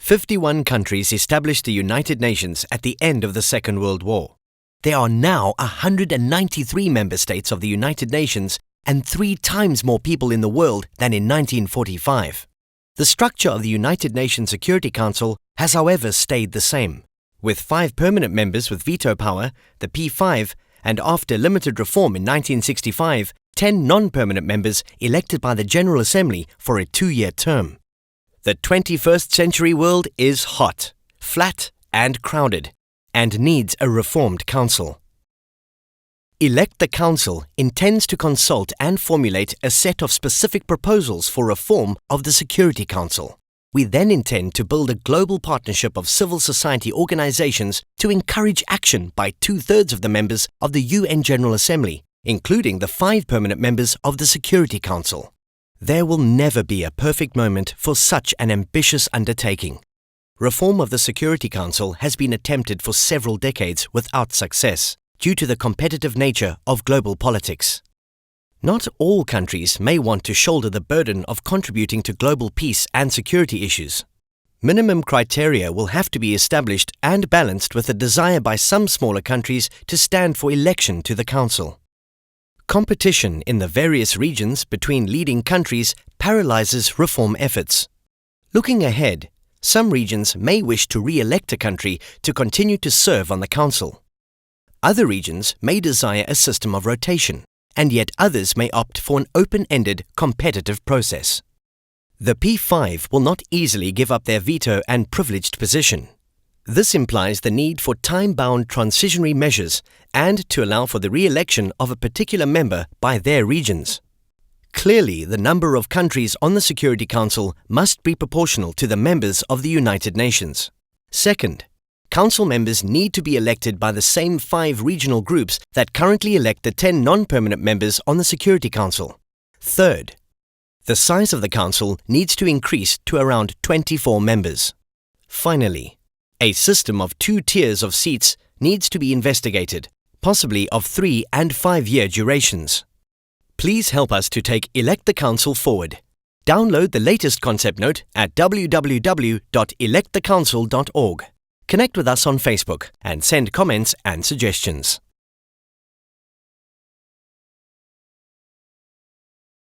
51 countries established the United Nations at the end of the Second World War. There are now 193 member states of the United Nations and 3 times more people in the world than in 1945. The structure of the United Nations Security Council has, however, stayed the same, with 5 permanent members with veto power, the P5, and after limited reform in 1965, 10 non-permanent members elected by the General Assembly for a 2-year term. The 21st century world is hot, flat and crowded, and needs a reformed council. Elect the Council intends to consult and formulate a set of specific proposals for reform of the Security Council. We then intend to build a global partnership of civil society organizations to encourage action by 2/3 of the members of the UN General Assembly, including the 5 permanent members of the Security Council. There will never be a perfect moment for such an ambitious undertaking. Reform of the Security Council has been attempted for several decades without success, due to the competitive nature of global politics. Not all countries may want to shoulder the burden of contributing to global peace and security issues. Minimum criteria will have to be established and balanced with a desire by some smaller countries to stand for election to the Council. Competition in the various regions between leading countries paralyzes reform efforts. Looking ahead, some regions may wish to re-elect a country to continue to serve on the Council. Other regions may desire a system of rotation, and yet others may opt for an open-ended, competitive process. The P5 will not easily give up their veto and privileged position. This implies the need for time-bound transitionary measures and to allow for the re-election of a particular member by their regions. Clearly, the number of countries on the Security Council must be proportional to the members of the United Nations. Second, Council members need to be elected by the same 5 regional groups that currently elect the 10 non-permanent members on the Security Council. Third, the size of the Council needs to increase to around 24 members. Finally, a system of 2 tiers of seats needs to be investigated, possibly of 3- and 5-year durations. Please help us to take Elect the Council forward. Download the latest concept note at www.electthecouncil.org. Connect with us on Facebook and send comments and suggestions.